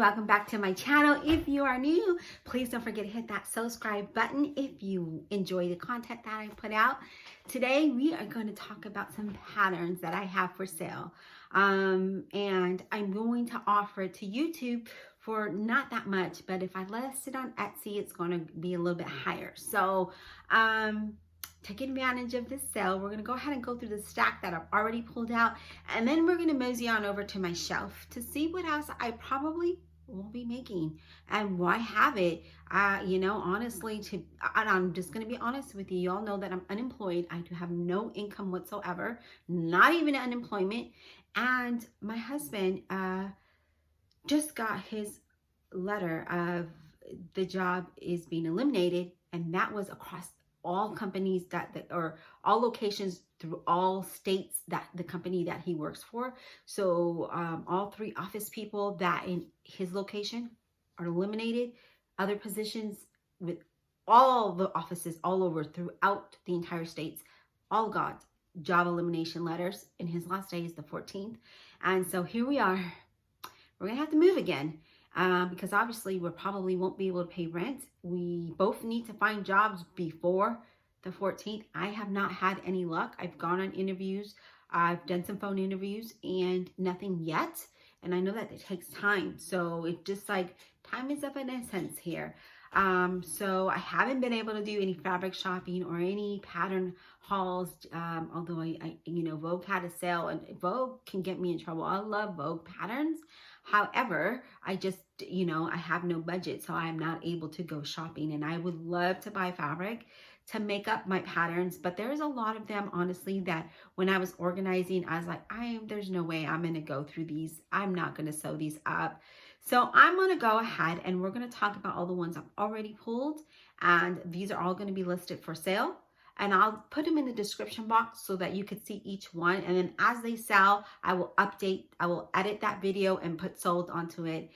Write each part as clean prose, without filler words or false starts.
welcome back to my channel. If you are new, please don't forget to hit that subscribe button if you enjoy the content that I put out. Today we are going to talk about some patterns that I have for sale, and I'm going to offer it to YouTube for not that much, but if I list it on Etsy, it's going to be a little bit higher. So take advantage of this sale. We're going to go ahead and go through the stack that I've already pulled out, and then we're going to mosey on over to my shelf to see what else I probably will be making and why have it. You know, honestly, and I'm just going to be honest with you. Y'all know that I'm unemployed. I do have no income whatsoever, not even unemployment. And my husband just got his letter of the job is being eliminated, and that was across all companies or all locations through all states that the company that he works for. So all 3 office people that in his location are eliminated. Other positions with all the offices all over throughout the entire states all got job elimination letters, and his last day is the 14th. And so here we are. We're gonna have to move again. Because obviously we probably won't be able to pay rent. We both need to find jobs before the 14th. I have not had any luck. I've gone on interviews. I've done some phone interviews and nothing yet. And I know that it takes time. So it's just like time is of an essence here. So I haven't been able to do any fabric shopping or any pattern hauls. Although you know, Vogue had a sale, and Vogue can get me in trouble. I love Vogue patterns. However, I just, you know, I have no budget, so I'm not able to go shopping, and I would love to buy fabric to make up my patterns, but there's a lot of them, honestly, that when I was organizing, I was like, there's no way I'm going to go through these. I'm not going to sew these up. So I'm going to go ahead and we're going to talk about all the ones I've already pulled, and these are all going to be listed for sale. And I'll put them in the description box so that you could see each one. And then as they sell, I will edit that video and put sold onto it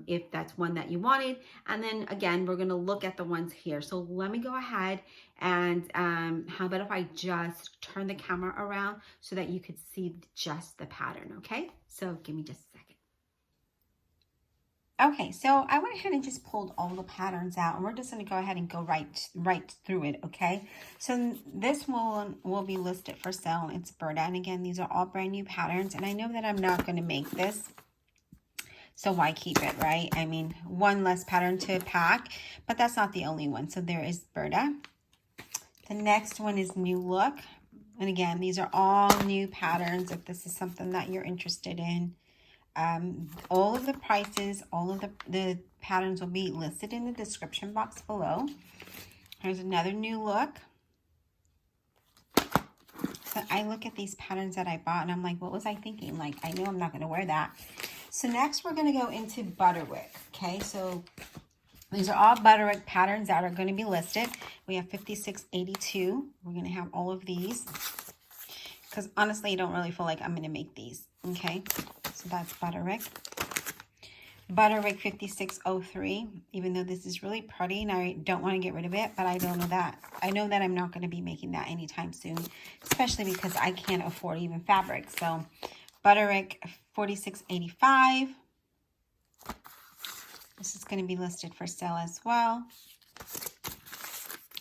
if that's one that you wanted. And then again, we're gonna look at the ones here. So let me go ahead and how about if I just turn the camera around so that you could see just the pattern, okay? So give me just a second. Okay, so I went ahead and just pulled all the patterns out, and we're just going to go ahead and go right through it, okay? So this one will be listed for sale. It's BURDA, and again, these are all brand new patterns, and I know that I'm not going to make this, so why keep it, right? I mean, one less pattern to pack, but that's not the only one. So there is BURDA. The next one is NEWLOOK, and again, these are all new patterns if this is something that you're interested in. All of the prices, all of the patterns will be listed in the description box below. Here's another NEWLOOK. So I look at these patterns that I bought and I'm like, what was I thinking? Like, I know I'm not going to wear that. So next we're going to go into BUTTERICK. Okay, so these are all BUTTERICK patterns that are going to be listed. We have 5682. We're going to have all of these because honestly, I don't really feel like I'm going to make these. Okay, so that's BUTTERICK. BUTTERICK 5603, even though this is really pretty and I don't want to get rid of it, but I don't know that. I know that I'm not going to be making that anytime soon, especially because I can't afford even fabric. So BUTTERICK 4685. This is going to be listed for sale as well.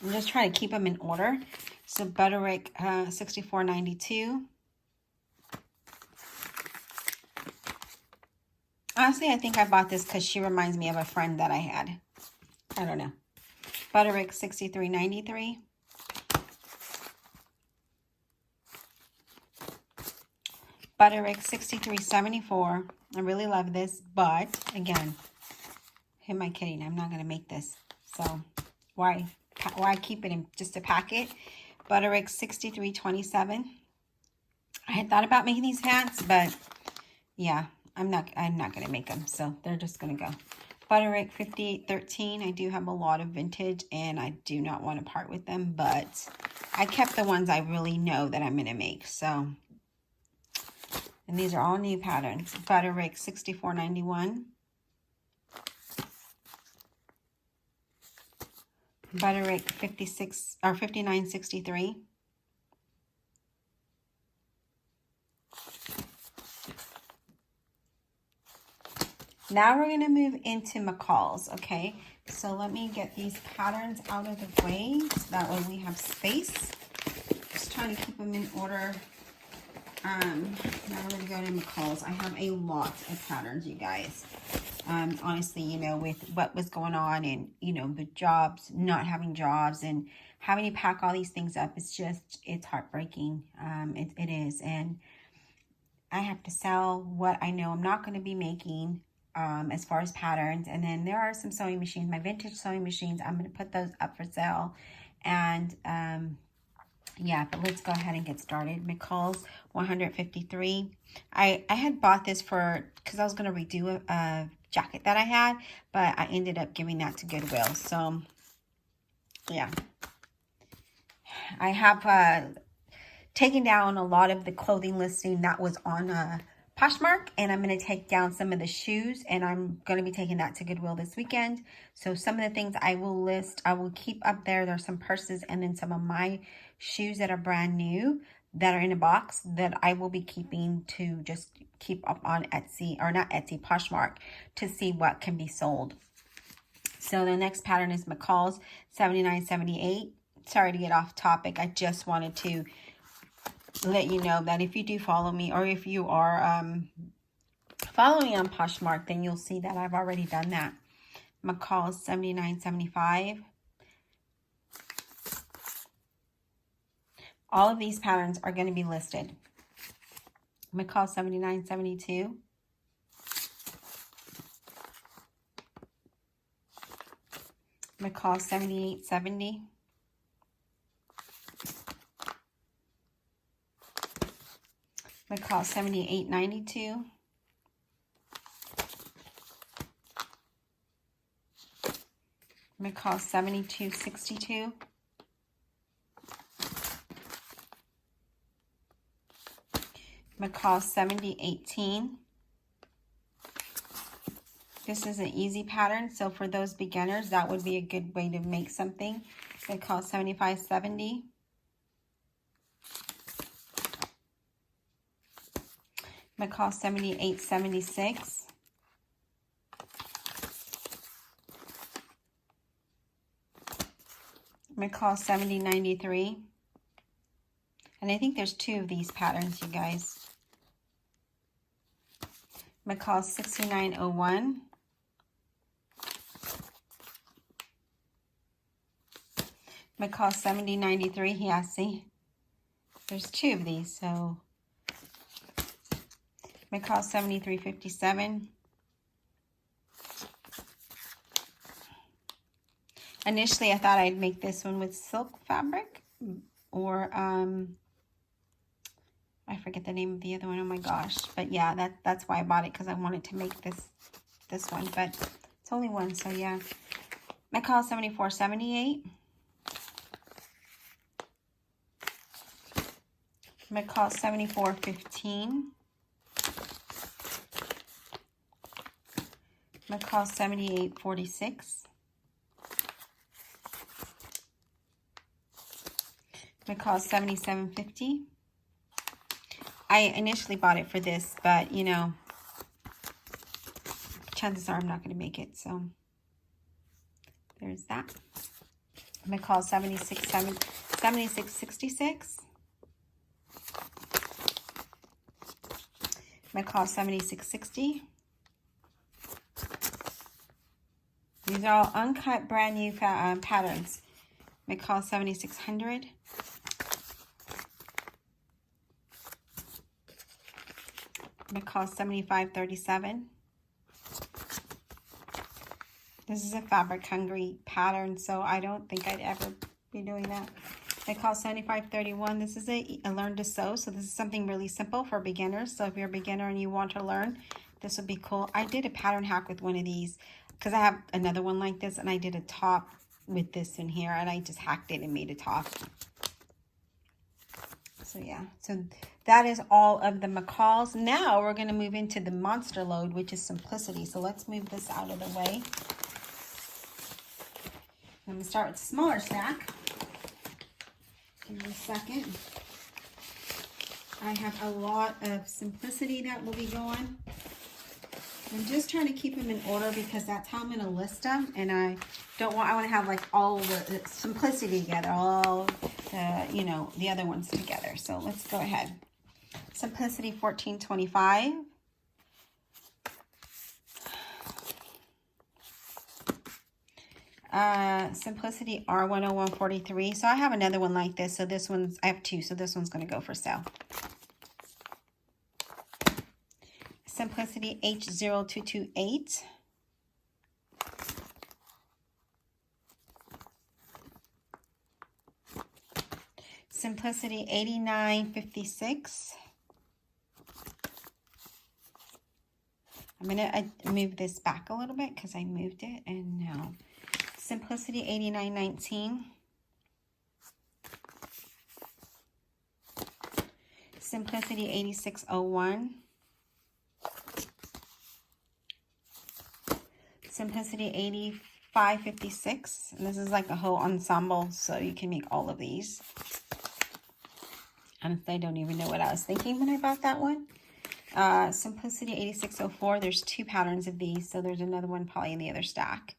I'm just trying to keep them in order. So BUTTERICK 6492. Honestly, I think I bought this because she reminds me of a friend that I had. I don't know. BUTTERICK 6393. BUTTERICK 6374. I really love this, but again, who am I kidding? I'm not going to make this. So why keep it in just a packet? BUTTERICK 6327. I had thought about making these pants, but yeah. I'm not going to make them, so they're just going to go. BUTTERICK 5813. I do have a lot of vintage, and I do not want to part with them, but I kept the ones I really know that I'm going to make. So, and these are all new patterns. BUTTERICK 6491. BUTTERICK 5963. Now we're going to move into MCCALLS, okay? So let me get these patterns out of the way so that way we have space. Just trying to keep them in order. Now we're going to go to MCCALLS. I have a lot of patterns, you guys. Honestly, you know, with what was going on and, you know, with jobs, not having jobs and having to pack all these things up, it's just, it's heartbreaking. It is. And I have to sell what I know I'm not going to be making as far as patterns. And then there are some sewing machines, my vintage sewing machines. I'm going to put those up for sale. And yeah, but let's go ahead and get started. MCCALLS 153. I had bought this for, because I was going to redo a jacket that I had, but I ended up giving that to Goodwill. So yeah, I have taken down a lot of the clothing listing that was on Poshmark, and I'm going to take down some of the shoes, and I'm going to be taking that to Goodwill this weekend. So some of the things I will list, I will keep up there. There's some purses and then some of my shoes that are brand new that are in a box that I will be keeping to just keep up on Etsy, or not Etsy, Poshmark, to see what can be sold. So the next pattern is MCCALLS 7978. Sorry to get off topic. I just wanted to let you know that if you do follow me, or if you are following me on Poshmark, then you'll see that I've already done that. MCCALLS 7975. All of these patterns are going to be listed. MCCALLS 7972. MCCALLS 7870. MCCALLS 7892. MCCALLS 7262. MCCALLS 7018. This is an easy pattern, so for those beginners, that would be a good way to make something. MCCALLS 7570. MCCALLS 7876. MCCALLS 7093. And I think there's two of these patterns, you guys. MCCALLS 6901. MCCALLS 7093. Yeah, see? There's two of these, so MCCALLS 7357. Initially, I thought I'd make this one with silk fabric, or I forget the name of the other one. Oh my gosh! But yeah, that's why I bought it, because I wanted to make this one. But it's only one, so yeah. MCCALLS 7478. MCCALLS 7415. MCCALLS 7846. MCCALLS 7750. I initially bought it for this, but you know, chances are I'm not going to make it, so there's that. MCCALLS 7666. MCCALLS 7660. These are all uncut, brand new patterns. MCCALLS 7600. MCCALLS 7537. This is a fabric hungry pattern, so I don't think I'd ever be doing that. MCCALLS 7531. This is a learn to sew, so this is something really simple for beginners. So if you're a beginner and you want to learn, this would be cool. I did a pattern hack with one of these because I have another one like this, and I did a top with this in here, and I just hacked it and made a top. So yeah, so that is all of the MCCALLS. Now we're going to move into the monster load, which is simplicity. So let's move this out of the way. I'm going to start with the smaller stack. Give me a second. I have a lot of simplicity that will be going. I'm just trying to keep them in order because that's how I'm going to list them. And I want to have like all the simplicity together, all the, you know, the other ones together. So let's go ahead. Simplicity 1425. Simplicity R10143. So I have another one like this. So this one's, I have two. So this one's going to go for sale. Simplicity H0228. Simplicity 8956. I'm going to move this back a little bit because I moved it and now. Simplicity 8919. Simplicity 8601. Simplicity 8556. And this is like a whole ensemble, so you can make all of these. Honestly, I don't even know what I was thinking when I bought that one. Simplicity 8604. There's two patterns of these, so there's another one probably in the other stack.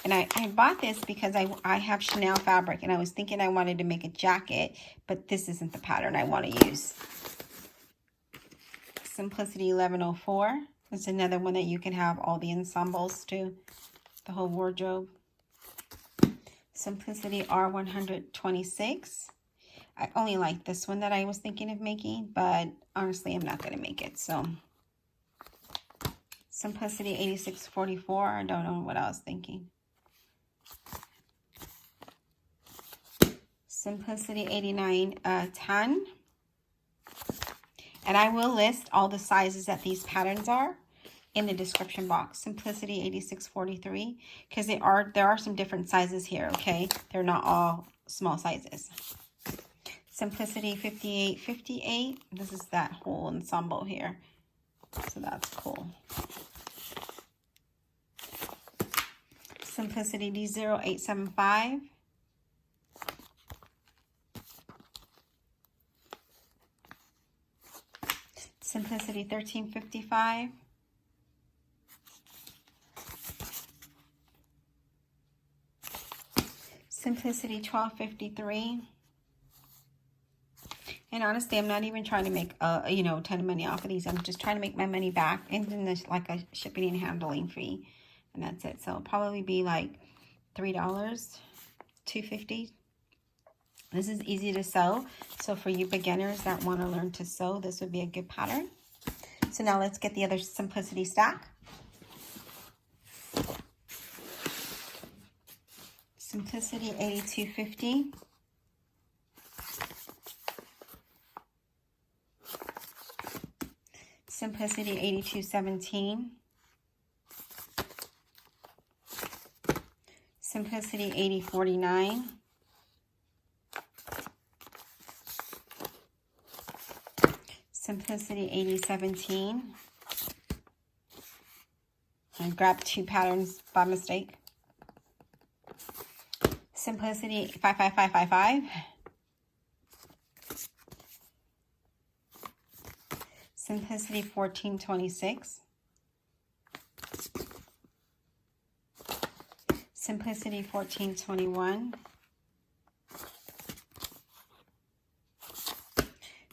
And I bought this because I have Chanel fabric, and I was thinking I wanted to make a jacket, but this isn't the pattern I want to use. Simplicity 1104. It's another one that you can have all the ensembles to, the whole wardrobe. Simplicity R126. I only like this one that I was thinking of making, but honestly, I'm not going to make it. So, Simplicity 8644. I don't know what I was thinking. Simplicity 8910. And I will list all the sizes that these patterns are in the description box. Simplicity 8643, because there are some different sizes here, okay? They're not all small sizes. Simplicity 5858. This is that whole ensemble here. So that's cool. Simplicity D0875. Simplicity 1355. Simplicity 1253. And honestly, I'm not even trying to make a ton of money off of these. I'm just trying to make my money back, and then there's like a shipping and handling fee, and that's it. So it'll probably be like $3, $2.50. This is easy to sew. So for you beginners that want to learn to sew, this would be a good pattern. So now let's get the other Simplicity stack. Simplicity 8250. Simplicity 8217. Simplicity 8049. Simplicity 8017. I grabbed two patterns by mistake. Simplicity 55555. Simplicity 1426. Simplicity 1421.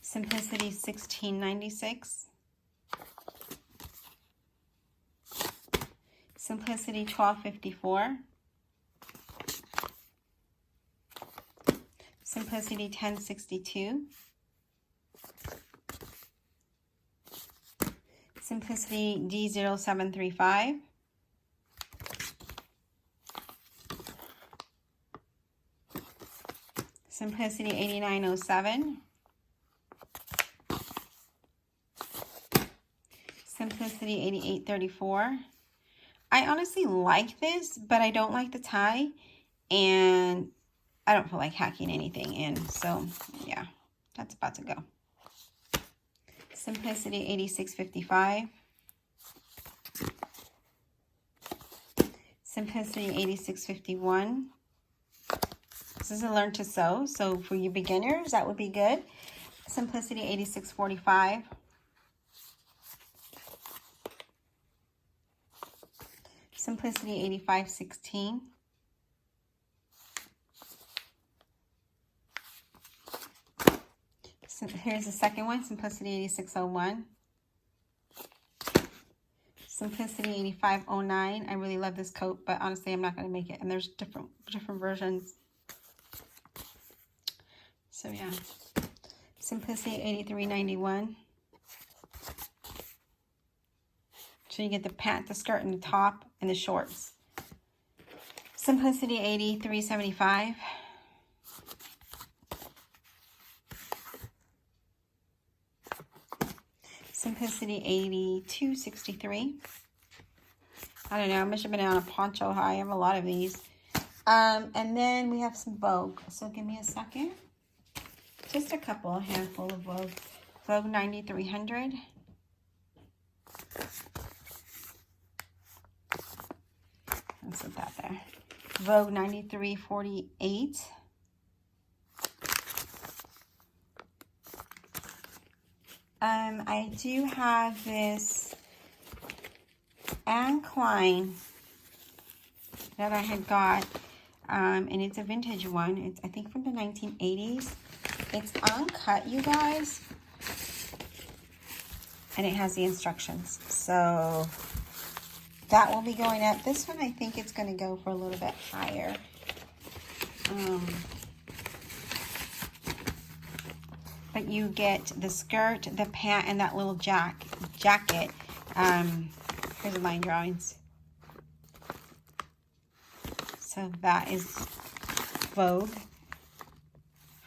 Simplicity 1696. Simplicity 1254. Simplicity 1062. Simplicity D0735. Simplicity 8907. Simplicity 8834. I honestly like this, but I don't like the tie, and I don't feel like hacking anything in. So yeah, that's about to go. Simplicity 8655. Simplicity 8651. This is a learn to sew, so for you beginners, that would be good. Simplicity 8645. Simplicity 8516. So here's the second one, Simplicity 8601. Simplicity 8509. I really love this coat, but honestly, I'm not going to make it. And there's different versions. So yeah. Simplicity 8391. So you get the pant, the skirt, and the top, and the shorts. Simplicity 8375. Simplicity 8263. I don't know, I must have been on a poncho high. I have a lot of these. And then we have some Vogue. So give me a second. Just a handful of Vogue. Vogue 9300. Let's put that there. Vogue 9348. I do have this Anne Klein that I had got, and it's a vintage one. It's, I think, from the 1980s. It's uncut, you guys, and it has the instructions. So that will be going up. This one, I think it's going to go for a little bit higher. But you get the skirt, the pant, and that little jacket. Here's the line drawings. So that is Vogue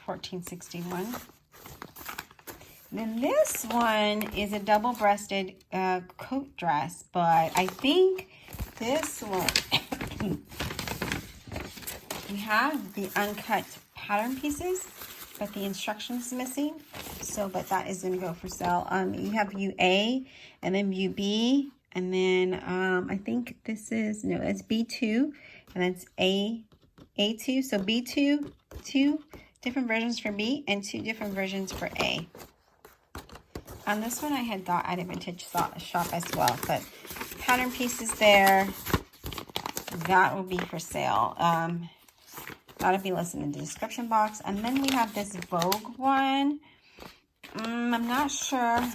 1461. Then this one is a double-breasted coat dress, but I think this one, we have the uncut pattern pieces, but the instructions missing. So, but that is going to go for sale. You have view A, and then view B, and then I think this is, no, it's B2, and that's A2. So B2, 2 different versions for B, and 2 different versions for A. On this one, I had thought at a vintage shop as well, but pattern pieces there. That will be for sale. That'll be listed in the description box. And then we have this Vogue one. I'm not sure. It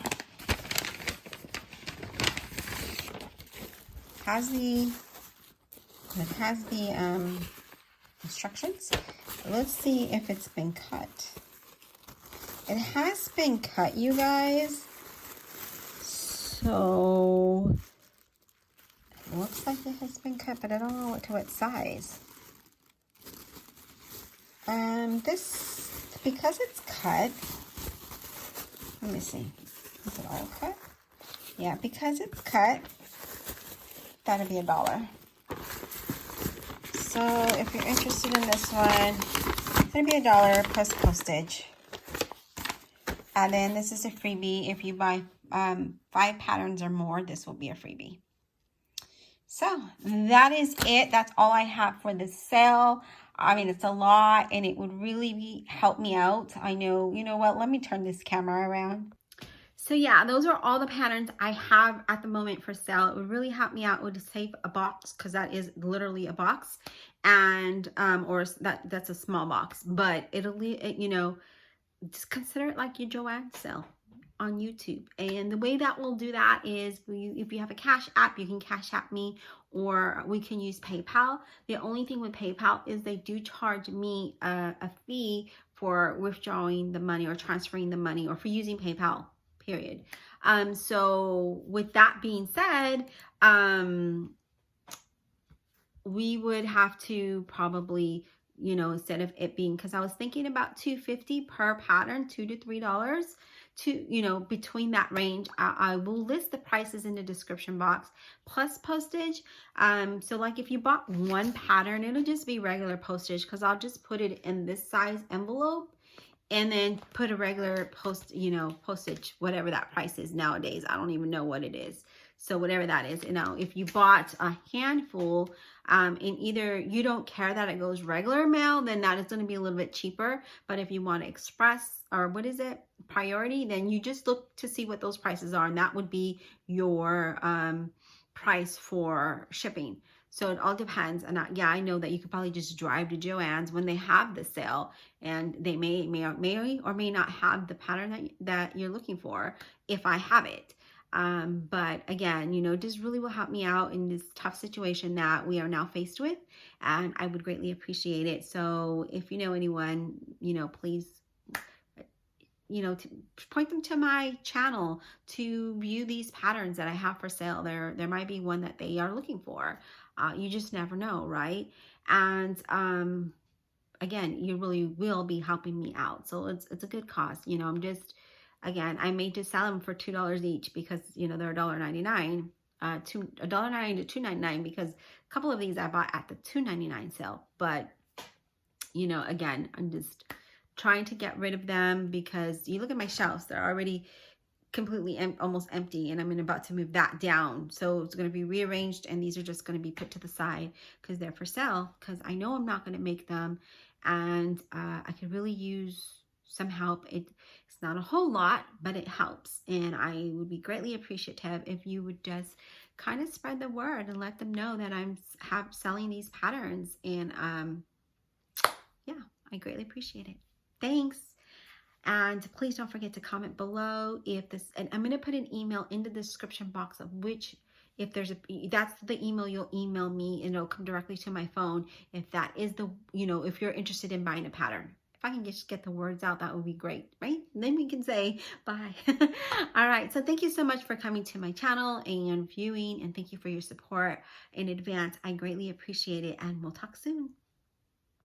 has the instructions. Let's see if it's been cut. It has been cut, you guys. So it looks like it has been cut, but I don't know to what size. This, because it's cut, let me see. Is it all cut? Yeah, because it's cut, that'll be $1. So if you're interested in this one, it's gonna be $1 plus postage. And then this is a freebie. If you buy 5 patterns or more, this will be a freebie. So that is it. That's all I have for the sale. I mean, it's a lot, and it would really help me out. I know, you know what? Let me turn this camera around. So yeah, those are all the patterns I have at the moment for sale. It would really help me out. It would save a box, because that is literally a box, and or that's a small box. But it'll, you know, just consider it like your Joanne sale on YouTube. And the way that we'll do that is, if you have a Cash App, you can Cash App me, or we can use PayPal. The only thing with PayPal is they do charge me a fee for withdrawing the money or transferring the money, or for using PayPal, period. So with that being said, we would have to probably, you know, instead of it being, because I was thinking about $2.50 per pattern, $2 to $3, to, you know, between that range. I will list the prices in the description box plus postage. So like if you bought one pattern, it'll just be regular postage, because I'll just put it in this size envelope and then put a regular postage, whatever that price is nowadays. I don't even know what it is. So whatever that is, you know, if you bought a handful, and either you don't care that it goes regular mail, then that is going to be a little bit cheaper. But if you want express, or what is it, priority, then you just look to see what those prices are, and that would be your price for shipping. So it all depends. And yeah, I know that you could probably just drive to Joann's when they have the sale, and they may or may not have the pattern that you're looking for if I have it. But again, you know, this really will help me out in this tough situation that we are now faced with, and I would greatly appreciate it. So if you know anyone, you know, please, you know, to point them to my channel to view these patterns that I have for sale. There might be one that they are looking for. You just never know, right? And again, you really will be helping me out. So it's a good cause. You know, I'm just, again, I may just sell them for $2 each because, you know, they're $1.99. $1.99 to $2.99, because a couple of these I bought at the $2.99 sale. But, you know, again, I'm just trying to get rid of them because you look at my shelves, they're already completely almost empty, and I'm about to move that down. So it's going to be rearranged, and these are just going to be put to the side because they're for sale, because I know I'm not going to make them, and I could really use some help. It's not a whole lot, but it helps, and I would be greatly appreciative if you would just kind of spread the word and let them know that I'm selling these patterns. And yeah, I greatly appreciate it. Thanks. And please don't forget to comment below if this, and I'm going to put an email in the description box of which, if there's that's the email you'll email me, and it'll come directly to my phone if that is the, you know, if you're interested in buying a pattern. If I can just get the words out, that would be great, right? And then we can say bye. All right. So thank you so much for coming to my channel and viewing, and thank you for your support in advance. I greatly appreciate it, and we'll talk soon.